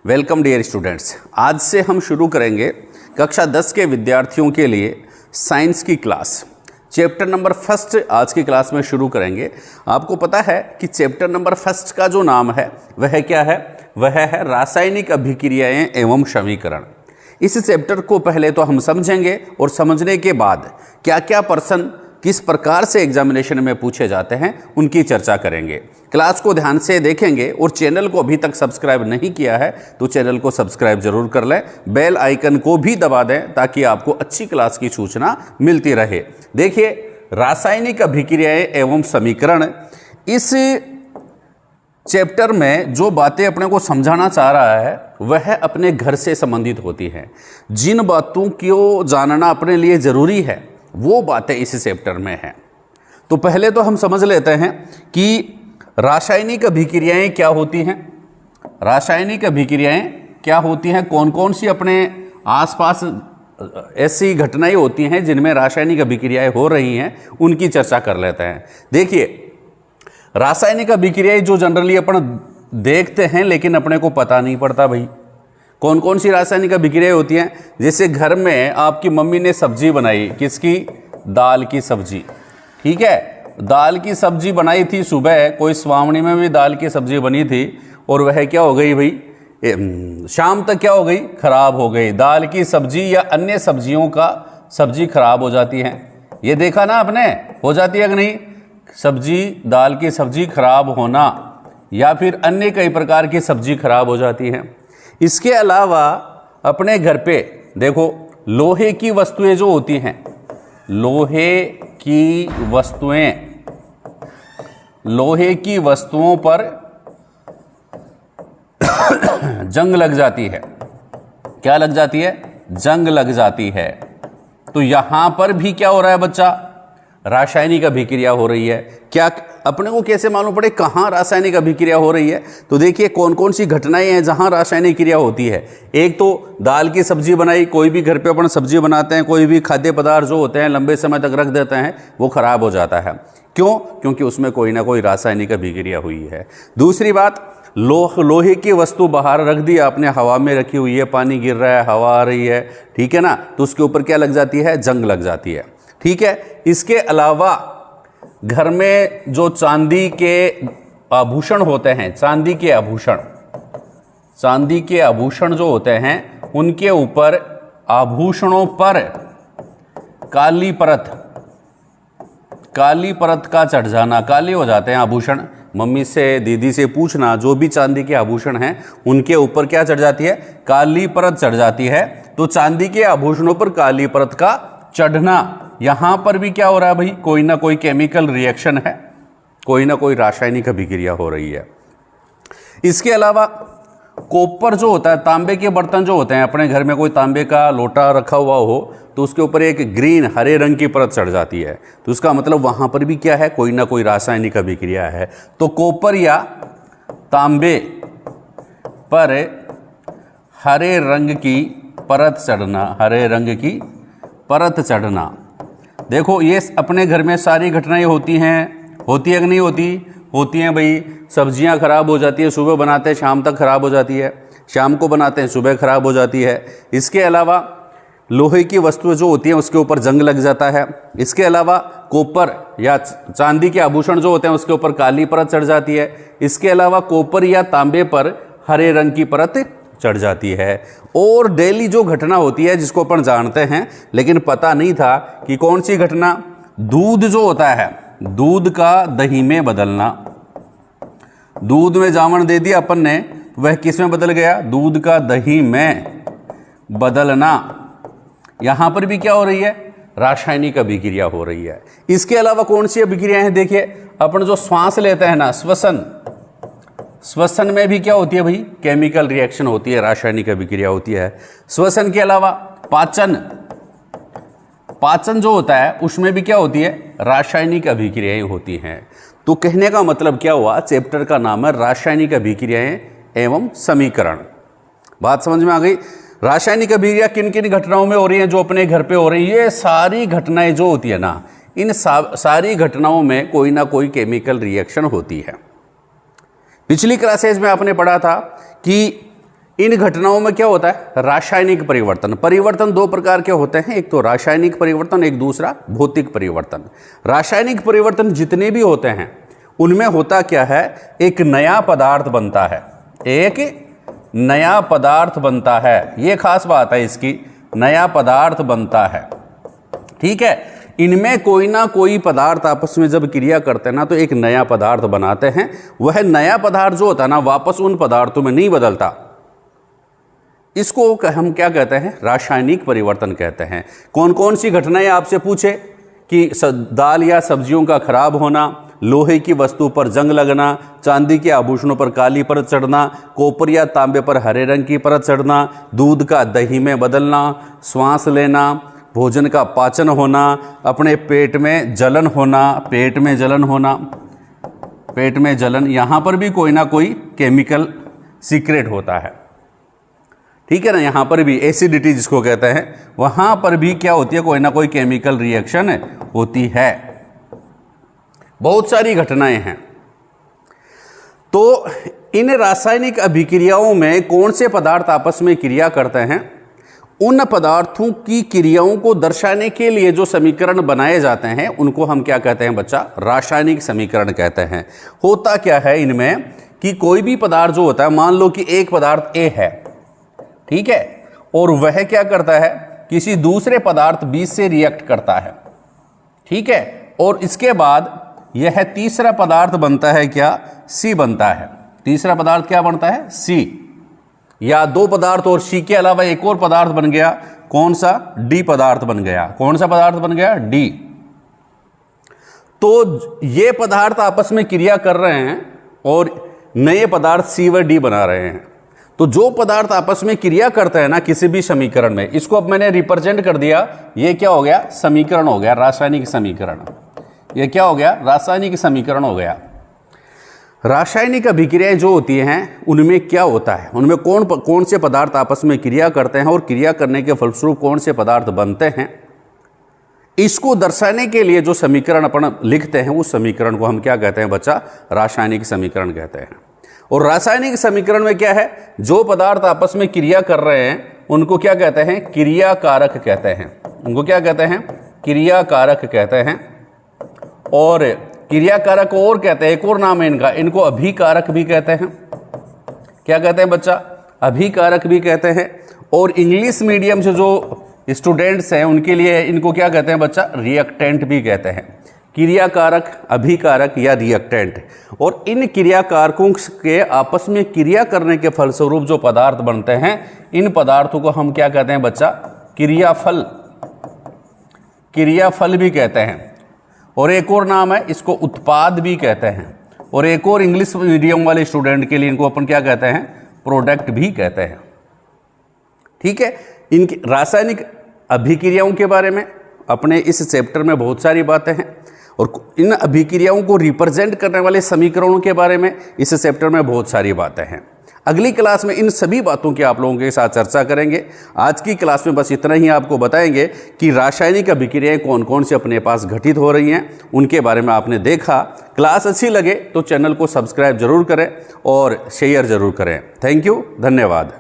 Welcome dear students. आज से हम शुरू करेंगे कक्षा 10 के विद्यार्थियों के लिए साइंस की क्लास। चैप्टर नंबर फर्स्ट आज की क्लास में शुरू करेंगे। आपको पता है कि चैप्टर नंबर फर्स्ट का जो नाम है वह क्या है? वह है रासायनिक अभिक्रियाएं एवं समीकरण। इस चैप्टर को पहले तो हम समझेंगे और समझने के बाद क्या क्या प्रश्न किस प्रकार से एग्जामिनेशन में पूछे जाते हैं उनकी चर्चा करेंगे। क्लास को ध्यान से देखेंगे और चैनल को अभी तक सब्सक्राइब नहीं किया है तो चैनल को सब्सक्राइब जरूर कर लें, बेल आइकन को भी दबा दें ताकि आपको अच्छी क्लास की सूचना मिलती रहे। देखिए, रासायनिक अभिक्रियाएं एवं समीकरण, इस चैप्टर में जो बातें अपने को समझाना चाह रहा है वह अपने घर से संबंधित होती हैं। जिन बातों को जानना अपने लिए जरूरी है वो बातें इस चैप्टर में हैं। तो पहले तो हम समझ लेते हैं कि रासायनिक अभिक्रियाएं क्या होती हैं। रासायनिक अभिक्रियाएं क्या होती हैं, कौन कौन सी अपने आसपास ऐसी घटनाएं होती हैं जिनमें रासायनिक अभिक्रियाएं हो रही हैं, उनकी चर्चा कर लेते हैं। देखिए, रासायनिक अभिक्रियाएं जो जनरली अपन देखते हैं लेकिन अपने को पता नहीं पड़ता भाई कौन कौन सी रासायनिक अभिक्रियाएं होती हैं। जैसे घर में आपकी मम्मी ने सब्जी बनाई, किसकी? दाल की सब्जी। ठीक है, दाल की सब्जी बनाई थी सुबह, कोई स्वावणी में भी दाल की सब्जी बनी थी और वह क्या हो गई भाई, शाम तक क्या हो गई? खराब हो गई। दाल की सब्जी या अन्य सब्जियों का सब्जी खराब हो जाती है। ये देखा ना आपने, हो जाती है कि नहीं? सब्जी, दाल की सब्जी खराब होना या फिर अन्य कई प्रकार की सब्जी खराब हो जाती है। इसके अलावा अपने घर पे देखो, लोहे की वस्तुएं जो होती हैं, लोहे की वस्तुओं पर जंग लग जाती है। क्या लग जाती है? जंग लग जाती है। तो यहां पर भी क्या हो रहा है बच्चा? रासायनिक अभिक्रिया हो रही है। क्या अपने को कैसे मालूम पड़े कहाँ रासायनिक अभिक्रिया हो रही है? तो देखिए, कौन कौन सी घटनाएं हैं जहां रासायनिक क्रिया होती है। एक तो दाल की सब्जी बनाई, कोई भी घर पे अपन सब्जी बनाते हैं, कोई भी खाद्य पदार्थ जो होते हैं लंबे समय तक रख देते हैं वो खराब हो जाता है। क्यों? क्योंकि उसमें कोई ना कोई रासायनिक अभिक्रिया हुई है। दूसरी बात, लोहे की वस्तु बाहर रख दी आपने, हवा में रखी हुई है, पानी गिर रहा है, हवा आ रही है, ठीक है ना, तो उसके ऊपर क्या लग जाती है? जंग लग जाती है। ठीक है, इसके अलावा घर में जो चांदी के आभूषण होते हैं, चांदी के आभूषण जो होते हैं उनके ऊपर, आभूषणों पर काली परत का चढ़ जाना, काले हो जाते हैं आभूषण। मम्मी से, दीदी से पूछना, जो भी चांदी के आभूषण हैं उनके ऊपर क्या चढ़ जाती है? काली परत चढ़ जाती है। तो चांदी के आभूषणों पर काली परत का चढ़ना, यहां पर भी क्या हो रहा है भाई? कोई ना कोई केमिकल रिएक्शन है, कोई ना कोई रासायनिक अभिक्रिया हो रही है। इसके अलावा कॉपर जो होता है, तांबे के बर्तन जो होते हैं, अपने घर में कोई तांबे का लोटा रखा हुआ हो तो उसके ऊपर एक ग्रीन हरे रंग की परत चढ़ जाती है, तो उसका मतलब वहां पर भी क्या है? कोई ना कोई रासायनिक अभिक्रिया है। तो कॉपर या तांबे पर हरे रंग की परत चढ़ना, देखो ये अपने घर में सारी घटनाएं होती हैं। होती है कि नहीं होती? होती हैं भाई। सब्जियां खराब हो जाती है, सुबह बनाते हैं शाम तक खराब हो जाती है, शाम को बनाते हैं सुबह खराब हो जाती है। इसके अलावा लोहे की वस्तुएं जो होती हैं उसके ऊपर जंग लग जाता है। इसके अलावा कॉपर या चांदी के आभूषण जो होते हैं उसके ऊपर काली परत चढ़ जाती है। इसके अलावा कॉपर या तांबे पर हरे रंग की परत चढ़ जाती है। और डेली जो घटना होती है जिसको अपन जानते हैं लेकिन पता नहीं था कि कौन सी घटना, दूध जो होता है, दूध का दही में बदलना। दूध में जामन दे दिया अपन ने, वह किस में बदल गया? दूध का दही में बदलना। यहां पर भी क्या हो रही है? रासायनिक अभिक्रिया हो रही है। इसके अलावा कौन सी अभिक्रिया है? देखिए, अपन जो श्वास लेते हैं ना, श्वसन में भी क्या होती है भाई? केमिकल रिएक्शन होती है, रासायनिक अभिक्रिया होती है। श्वसन के अलावा पाचन जो होता है उसमें भी क्या होती है? रासायनिक अभिक्रियाएं होती हैं। तो कहने का मतलब क्या हुआ? चैप्टर का नाम है रासायनिक अभिक्रियाएं एवं समीकरण। बात समझ में आ गई? रासायनिक अभिक्रिया किन किन घटनाओं में हो रही है? जो अपने घर पे हो रही है। ये सारी घटनाएं जो होती है ना, इन सारी घटनाओं में कोई ना कोई केमिकल रिएक्शन होती है। पिछली क्लासेज में आपने पढ़ा था कि इन घटनाओं में क्या होता है? रासायनिक परिवर्तन। परिवर्तन दो प्रकार के होते हैं, एक तो रासायनिक परिवर्तन, एक दूसरा भौतिक परिवर्तन। रासायनिक परिवर्तन जितने भी होते हैं उनमें होता क्या है? एक नया पदार्थ बनता है, एक नया पदार्थ बनता है। ये खास बात है इसकी, नया पदार्थ बनता है। ठीक है, इनमें कोई ना कोई पदार्थ आपस में जब क्रिया करते हैं ना तो एक नया पदार्थ बनाते हैं। वह नया पदार्थ जो होता है ना वापस उन पदार्थों में नहीं बदलता। इसको हम क्या कहते हैं? रासायनिक परिवर्तन कहते हैं। कौन कौन सी घटनाएं आपसे पूछे कि दाल या सब्जियों का खराब होना, लोहे की वस्तु पर जंग लगना, चांदी के आभूषणों पर काली परत चढ़ना, कॉपर या तांबे पर हरे रंग की परत चढ़ना, दूध का दही में बदलना, श्वास लेना, भोजन का पाचन होना, अपने पेट में जलन होना, पेट में जलन, यहाँ पर भी कोई ना कोई केमिकल सीक्रेट होता है। ठीक है ना, यहाँ पर भी एसिडिटी जिसको कहते हैं, वहाँ पर भी क्या होती है? कोई ना कोई केमिकल रिएक्शन होती है। बहुत सारी घटनाएं हैं। तो इन रासायनिक अभिक्रियाओं में कौन से पदार्थ आपस में क्रिया करते हैं? उन पदार्थों की क्रियाओं को दर्शाने के लिए जो समीकरण बनाए जाते हैं उनको हम क्या कहते हैं बच्चा? रासायनिक समीकरण कहते हैं। होता क्या है इनमें कि कोई भी पदार्थ जो होता है, मान लो कि एक पदार्थ ए है, ठीक है, और वह क्या करता है? किसी दूसरे पदार्थ बी से रिएक्ट करता है, ठीक है, और इसके बाद यह तीसरा पदार्थ बनता है क्या? सी बनता है। तीसरा पदार्थ क्या बनता है? सी। या दो पदार्थ और सी के अलावा एक और पदार्थ बन गया, कौन सा? डी पदार्थ बन गया। कौन सा पदार्थ बन गया? डी। तो ये पदार्थ आपस में क्रिया कर रहे हैं और नए पदार्थ सी व डी बना रहे हैं। तो जो पदार्थ आपस में क्रिया करते हैं ना किसी भी समीकरण में, इसको अब मैंने रिप्रेजेंट कर दिया। ये क्या हो गया? समीकरण हो गया, रासायनिक समीकरण। ये क्या हो गया? रासायनिक समीकरण हो गया। रासायनिक अभिक्रियाएं जो होती हैं उनमें क्या होता है? उनमें कौन से पदार्थ आपस में क्रिया करते हैं और क्रिया करने के फलस्वरूप कौन से पदार्थ बनते हैं, इसको दर्शाने के लिए जो समीकरण अपन लिखते हैं उस समीकरण को हम क्या कहते हैं बच्चा? रासायनिक समीकरण कहते हैं। और रासायनिक समीकरण में क्या है? जो पदार्थ आपस में क्रिया कर रहे हैं उनको क्या कहते हैं? क्रियाकारक कहते हैं। उनको क्या कहते हैं? क्रियाकारक कहते हैं। और क्रियाकारक और कहते हैं, एक और नाम है इनका, इनको अभिकारक भी कहते हैं। क्या कहते हैं बच्चा? अभिकारक भी कहते हैं। और इंग्लिश मीडियम से जो स्टूडेंट्स हैं उनके लिए इनको क्या कहते हैं बच्चा? रिएक्टेंट भी कहते हैं। क्रियाकारक, अभिकारक या रिएक्टेंट। और इन क्रियाकारकों के आपस में क्रिया करने के फलस्वरूप जो पदार्थ बनते हैं, इन पदार्थों को हम क्या कहते हैं बच्चा? क्रियाफल। क्रियाफल भी कहते हैं। और एक और नाम है, इसको उत्पाद भी कहते हैं। और एक और इंग्लिश मीडियम वाले स्टूडेंट के लिए इनको अपन क्या कहते हैं? प्रोडक्ट भी कहते हैं। ठीक है, इन रासायनिक अभिक्रियाओं के बारे में अपने इस चैप्टर में बहुत सारी बातें हैं। और इन अभिक्रियाओं को रिप्रेजेंट करने वाले समीकरणों के बारे में इस चैप्टर में बहुत सारी बातें हैं। अगली क्लास में इन सभी बातों की आप लोगों के साथ चर्चा करेंगे। आज की क्लास में बस इतना ही आपको बताएंगे कि रासायनिक अभिक्रियाएं कौन कौन सी अपने पास घटित हो रही हैं, उनके बारे में आपने देखा। क्लास अच्छी लगे तो चैनल को सब्सक्राइब जरूर करें और शेयर जरूर करें। थैंक यू, धन्यवाद।